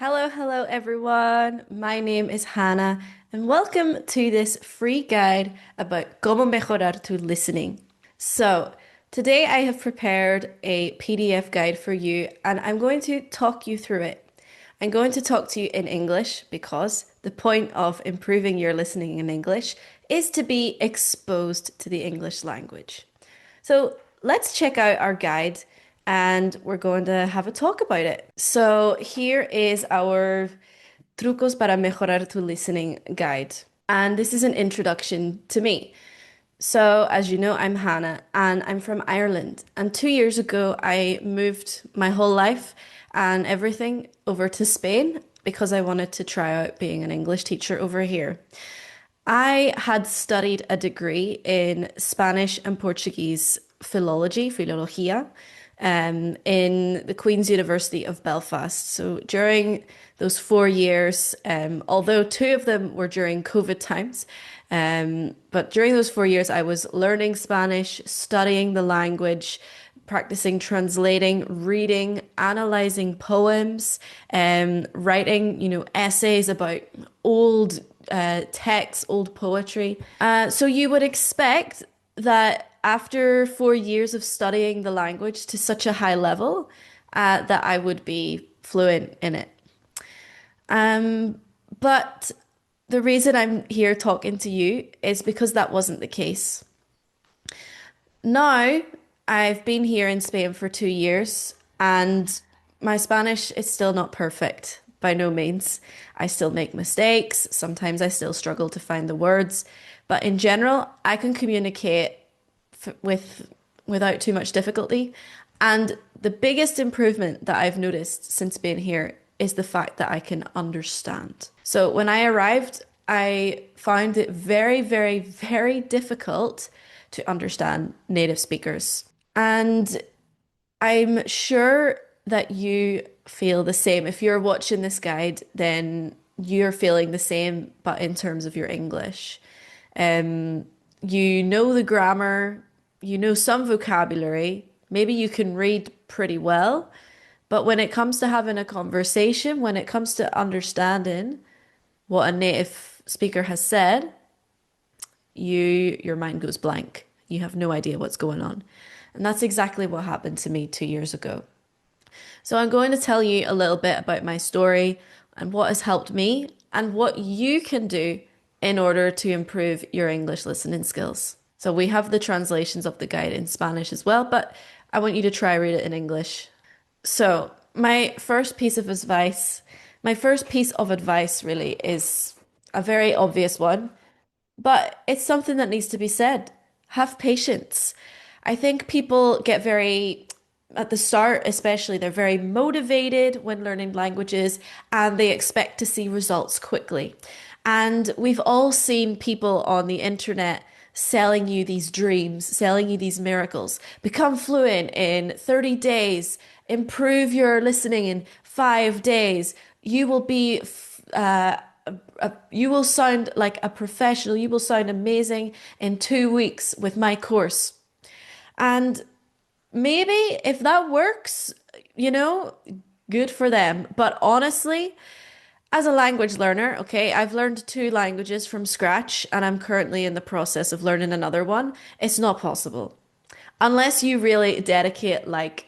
Hello everyone. My name is Hannah, and welcome to this free guide about cómo mejorar tu listening. So, today I have prepared a PDF guide for you, and I'm going to talk you through it. I'm going to talk to you in English because the point of improving your listening in English is to be exposed to the English language. So let's check out our guide and we're going to have a talk about it. So here is our Trucos para mejorar tu listening guide. And this is an introduction to me. So, as you know, I'm Hannah and I'm from Ireland. And 2 years ago, I moved my whole life and everything over to Spain because I wanted to try out being an English teacher over here. I had studied a degree in Spanish and Portuguese philology, filología, in the Queen's University of Belfast. So during those 4 years, although two of them were during COVID times, but during those 4 years, I was learning Spanish, studying the language, practicing translating, reading, analyzing poems, writing, essays about old texts, old poetry. So you would expect that after 4 years of studying the language to such a high level, that I would be fluent in it. But the reason I'm here talking to you is because that wasn't the case. Now, I've been here in Spain for 2 years and my Spanish is still not perfect by no means. I still make mistakes. Sometimes I still struggle to find the words, but in general, I can communicate without too much difficulty. And the biggest improvement that I've noticed since being here is the fact that I can understand. So when I arrived, I found it very, very, very difficult to understand native speakers. And I'm sure that you feel the same. If you're watching this guide, then you're feeling the same, but in terms of your English. You know the grammar, you know some vocabulary, maybe you can read pretty well, but when it comes to having a conversation, when it comes to understanding what a native speaker has said, your mind goes blank. You have no idea what's going on. And that's exactly what happened to me 2 years ago. So I'm going to tell you a little bit about my story and what has helped me and what you can do in order to improve your English listening skills. So we have the translations of the guide in Spanish as well, but I want you to try read it in English. So my first piece of advice really is a very obvious one, but it's something that needs to be said. Have patience. I think people get very, at the start especially, they're very motivated when learning languages and they expect to see results quickly. And we've all seen people on the internet selling you these dreams, selling you these miracles. Become fluent in 30 days, improve your listening in 5 days. You will be you will sound like a professional. You will sound amazing in 2 weeks with my course. And maybe if that works, good for them. But honestly, as a language learner, okay, I've learned two languages from scratch and I'm currently in the process of learning another one. It's not possible. Unless you really dedicate like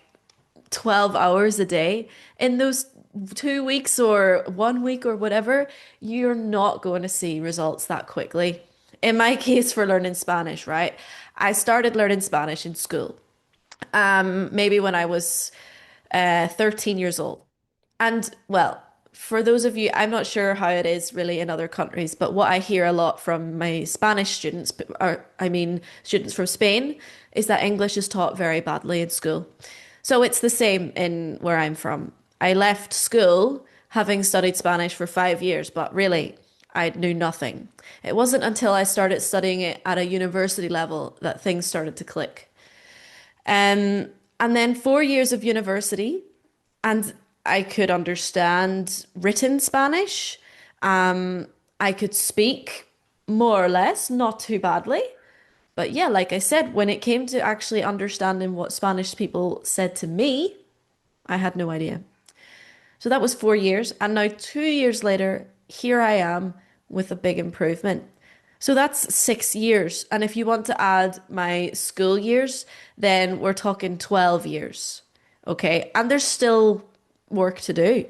12 hours a day in those 2 weeks or 1 week or whatever, you're not going to see results that quickly. In my case, for learning Spanish, right? I started learning Spanish in school, maybe when I was 13 years old. And well, for those of you, I'm not sure how it is really in other countries, but what I hear a lot from my Spanish students, or I mean students from Spain, is that English is taught very badly in school. So it's the same in where I'm from. I left school having studied Spanish for 5 years, but really, I knew nothing. It wasn't until I started studying it at a university level that things started to click. And then 4 years of university, and I could understand written Spanish. I could speak more or less, not too badly. But yeah, like I said, when it came to actually understanding what Spanish people said to me, I had no idea. So that was 4 years. And now 2 years later, here I am with a big improvement. So that's 6 years. And if you want to add my school years, then we're talking 12 years. Okay. And there's still work to do.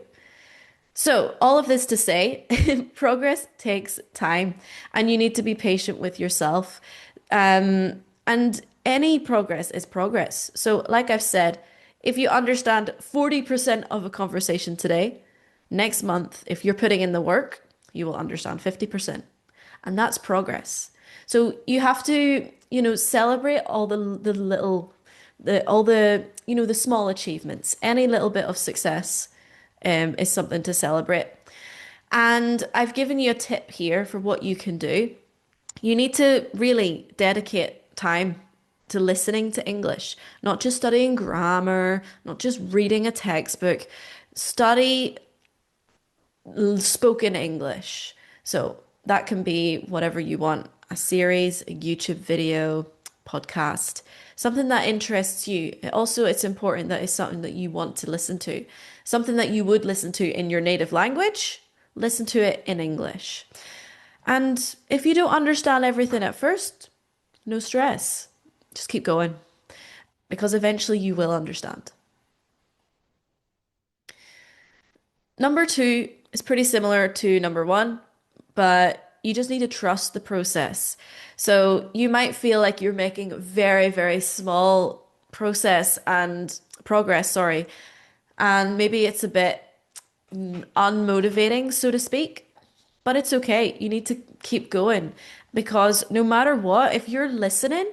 So, all of this to say, progress takes time and you need to be patient with yourself. And any progress is progress. So, like I've said, if you understand 40% of a conversation today, next month, if you're putting in the work, you will understand 50%. And that's progress. So, you have to, celebrate all the little, all the, the small achievements. Any little bit of success is something to celebrate. And I've given you a tip here for what you can do. You need to really dedicate time to listening to English, not just studying grammar, not just reading a textbook. Study spoken English. So that can be whatever you want, a series, a YouTube video, podcast, something that interests you. Also, it's important that it's something that you want to listen to, something that you would listen to in your native language, listen to it in English. And if you don't understand everything at first, no stress. Just keep going because eventually you will understand. Number two is pretty similar to number one, but you just need to trust the process. So you might feel like you're making very, very small process and progress, sorry, and maybe it's a bit unmotivating, so to speak, but it's okay. You need to keep going because no matter what, if you're listening,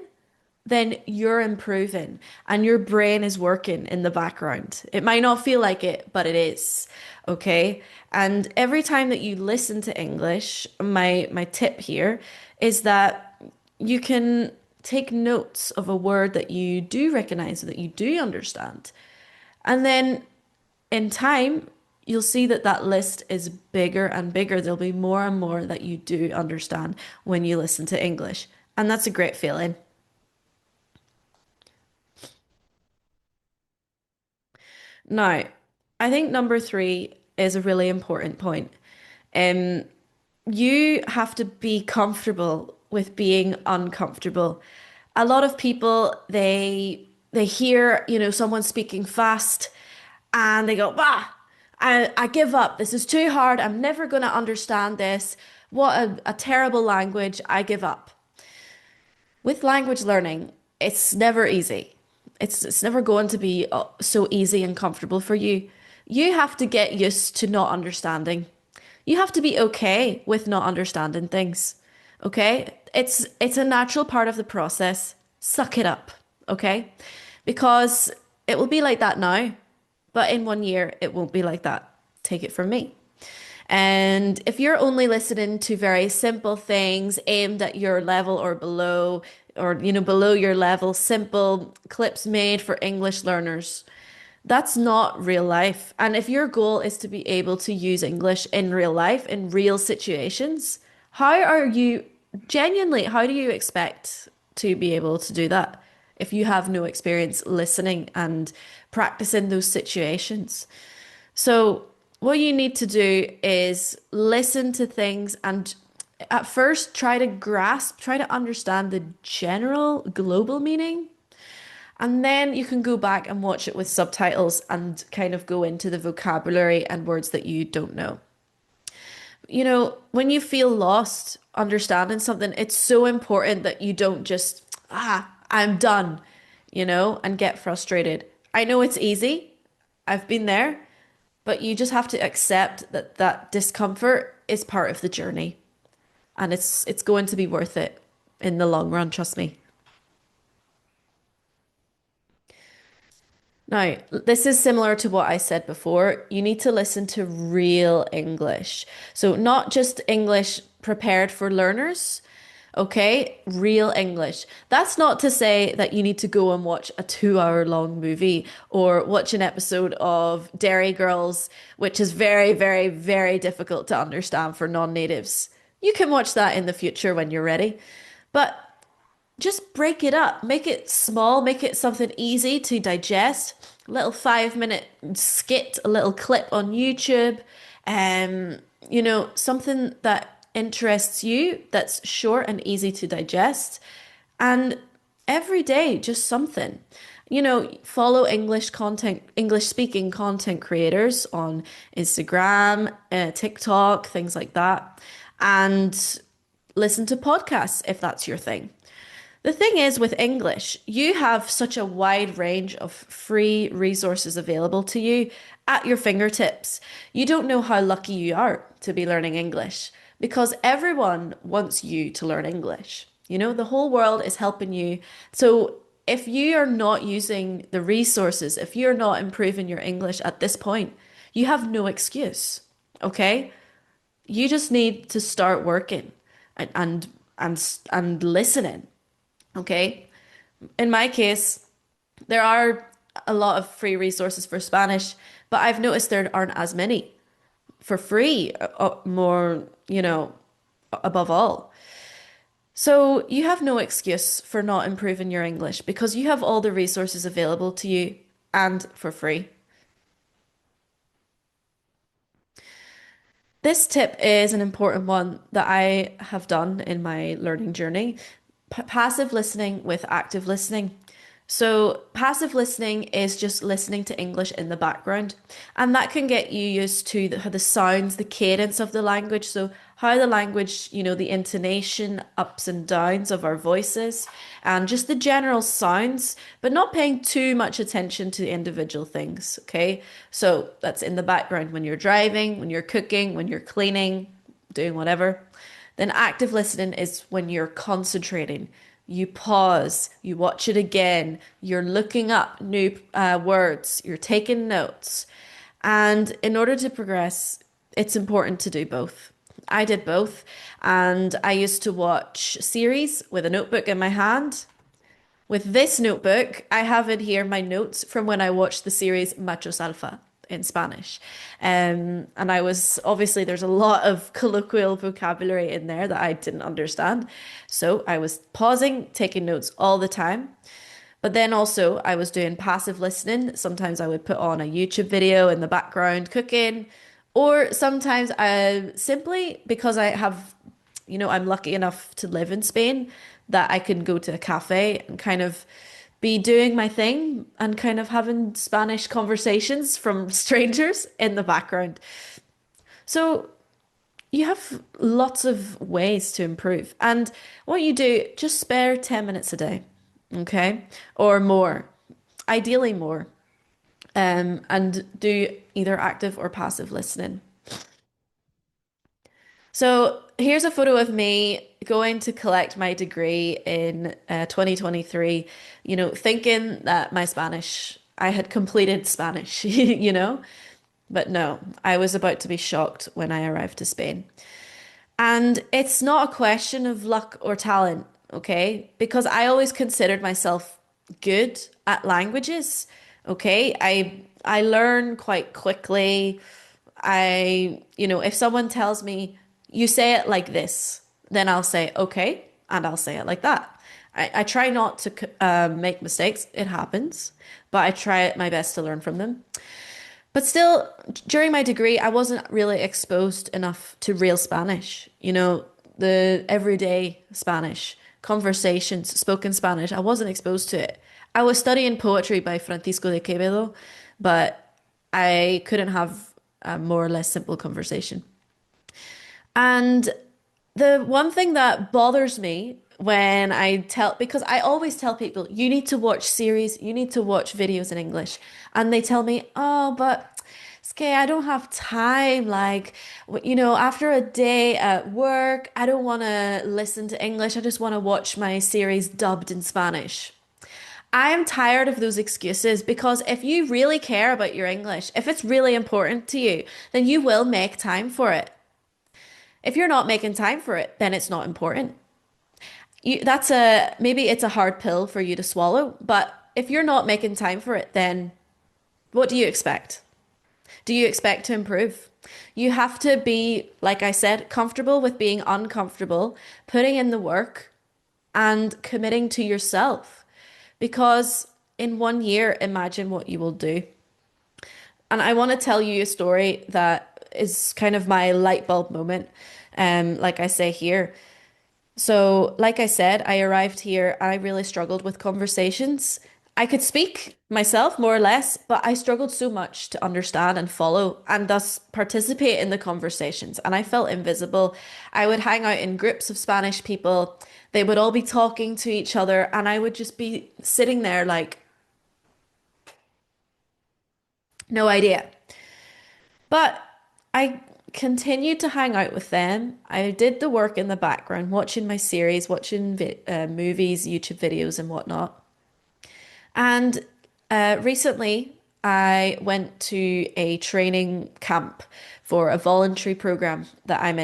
then you're improving and your brain is working in the background. It might not feel like it, but it is. Okay. And every time that you listen to English, my tip here is that you can take notes of a word that you do recognize, that you do understand. And then in time, you'll see that that list is bigger and bigger. There'll be more and more that you do understand when you listen to English. And that's a great feeling. Now, I think number three is a really important point. Um, you have to be comfortable with being uncomfortable. A lot of people they hear, someone speaking fast and they go, "Bah, I give up. This is too hard. I'm never going to understand this. What a terrible language. I give up." With language learning, it's never easy. It's never going to be so easy and comfortable for you. You have to get used to not understanding. You have to be okay with not understanding things. Okay? It's a natural part of the process. Suck it up, okay? Because it will be like that now, but in 1 year it won't be like that. Take it from me. And if you're only listening to very simple things aimed at your level or below, or below your level, simple clips made for English learners, that's not real life. And if your goal is to be able to use English in real life, in real situations, how are you genuinely, how do you expect to be able to do that if you have no experience listening and practicing those situations? So, what you need to do is listen to things and at first try to grasp, try to understand the general global meaning. And then you can go back and watch it with subtitles and kind of go into the vocabulary and words that you don't know. When you feel lost understanding something, it's so important that you don't just, I'm done, and get frustrated. I know it's easy. I've been there. But you just have to accept that that discomfort is part of the journey and it's going to be worth it in the long run, trust me. Now, this is similar to what I said before. You need to listen to real English. So not just English prepared for learners, okay? Real English. That's not to say that you need to go and watch a 2 hour long movie or watch an episode of Dairy Girls, which is very, very, very difficult to understand for non-natives. You can watch that in the future when you're ready. But just break it up, make it small, make it something easy to digest. A little 5 minute skit, a little clip on YouTube, um, something that interests you that's short and easy to digest. And every day, just something. Follow English content, English speaking content creators on Instagram, TikTok, things like that. And listen to podcasts if that's your thing. The thing is, with English, you have such a wide range of free resources available to you at your fingertips. You don't know how lucky you are to be learning English because everyone wants you to learn English. The whole world is helping you. So if you are not using the resources, if you're not improving your English at this point, you have no excuse. Okay? You just need to start working and and listening. Okay. In my case, there are a lot of free resources for Spanish, but I've noticed there aren't as many for free, more, above all. So you have no excuse for not improving your English because you have all the resources available to you and for free. This tip is an important one that I have done in my learning journey. Passive listening with active listening. So, passive listening is just listening to English in the background, and that can get you used to the sounds, the cadence of the language. So, how the language, the intonation, ups and downs of our voices, and just the general sounds, but not paying too much attention to individual things. Okay. So, that's in the background when you're driving, when you're cooking, when you're cleaning, doing whatever. Then active listening is when you're concentrating. You pause, you watch it again, you're looking up new words, you're taking notes. And in order to progress, it's important to do both. I did both, and I used to watch series with a notebook in my hand. With this notebook, I have in here my notes from when I watched the series Machos Alfa in Spanish. And I was obviously there's a lot of colloquial vocabulary in there that I didn't understand. So I was pausing, taking notes all the time. But then also I was doing passive listening. Sometimes I would put on a YouTube video in the background cooking, or sometimes I simply because I have I'm lucky enough to live in Spain that I can go to a cafe and kind of be doing my thing and kind of having Spanish conversations from strangers in the background. So you have lots of ways to improve. And what you do, just spare 10 minutes a day, okay? Or more, ideally more, and do either active or passive listening. So here's a photo of me going to collect my degree in 2023, thinking that I had completed Spanish, but no, I was about to be shocked when I arrived to Spain. And it's not a question of luck or talent, okay? Because I always considered myself good at languages, okay? I learn quite quickly. If someone tells me you say it like this, then I'll say okay, and I'll say it like that. I try not to make mistakes. It happens, but I try my best to learn from them. But still, during my degree, I wasn't really exposed enough to real Spanish, the everyday Spanish, conversations, spoken Spanish. I wasn't exposed to it. I was studying poetry by Francisco de Quevedo, but I couldn't have a more or less simple conversation. And the one thing that bothers me when because I always tell people, you need to watch series, you need to watch videos in English. And they tell me, oh, but Skay, I don't have time. Like, after a day at work, I don't want to listen to English. I just want to watch my series dubbed in Spanish. I am tired of those excuses because if you really care about your English, if it's really important to you, then you will make time for it. If you're not making time for it, then it's not important. Maybe it's a hard pill for you to swallow, but if you're not making time for it, then what do you expect? Do you expect to improve? You have to be, like I said, comfortable with being uncomfortable, putting in the work, and committing to yourself. Because in 1 year, imagine what you will do. And I want to tell you a story that is kind of my light bulb moment, like I say here. So, like I said, I arrived here and I really struggled with conversations. I could speak myself more or less, but I struggled so much to understand and follow and thus participate in the conversations. And I felt invisible. I would hang out in groups of Spanish people. They would all be talking to each other, and I would just be sitting there like, no idea. But I continued to hang out with them. I did the work in the background, watching my series, watching movies, YouTube videos, and whatnot. And recently, I went to a training camp for a voluntary program that I'm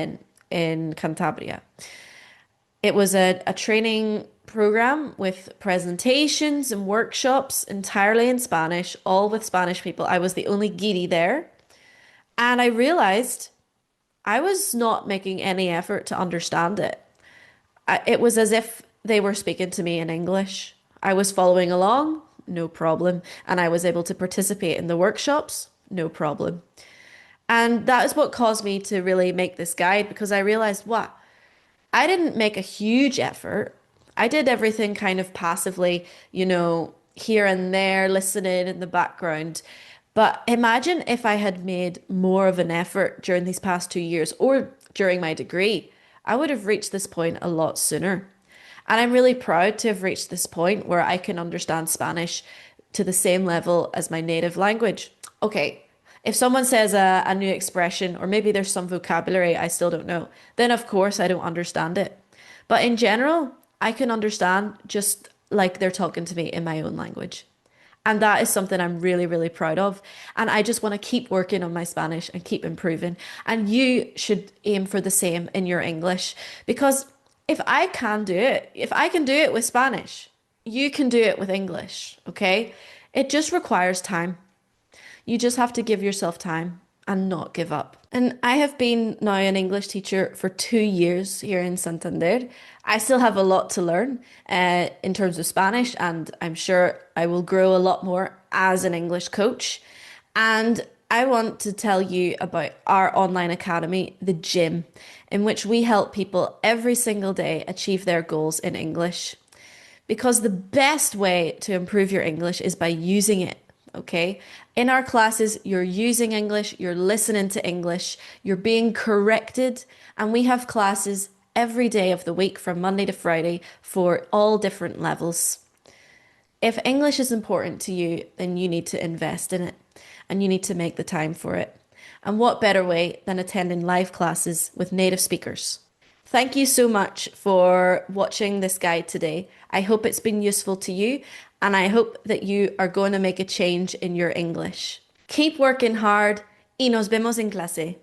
in Cantabria. It was a training program with presentations and workshops entirely in Spanish, all with Spanish people. I was the only guiri there. And I realized I was not making any effort to understand it. It was as if they were speaking to me in English. I was following along, no problem. And I was able to participate in the workshops, no problem. And that is what caused me to really make this guide because I realized, what? I didn't make a huge effort. I did everything kind of passively, here and there, listening in the background. But imagine if I had made more of an effort during these past 2 years or during my degree, I would have reached this point a lot sooner. And I'm really proud to have reached this point where I can understand Spanish to the same level as my native language. Okay, if someone says a new expression, or maybe there's some vocabulary I still don't know, then of course I don't understand it. But in general, I can understand just like they're talking to me in my own language. And that is something I'm really, really proud of. And I just want to keep working on my Spanish and keep improving. And you should aim for the same in your English. Because if I can do it, if I can do it with Spanish, you can do it with English, okay? It just requires time. You just have to give yourself time and not give up. And I have been now an English teacher for 2 years here in Santander. I still have a lot to learn in terms of Spanish, and I'm sure I will grow a lot more as an English coach. And I want to tell you about our online academy, The Gym, in which we help people every single day achieve their goals in English. Because the best way to improve your English is by using it. Okay. In our classes, you're using English, you're listening to English, you're being corrected, and we have classes every day of the week from Monday to Friday for all different levels. If English is important to you, then you need to invest in it and you need to make the time for it. And what better way than attending live classes with native speakers? Thank you so much for watching this guide today. I hope it's been useful to you, and I hope that you are going to make a change in your English. Keep working hard y nos vemos en clase.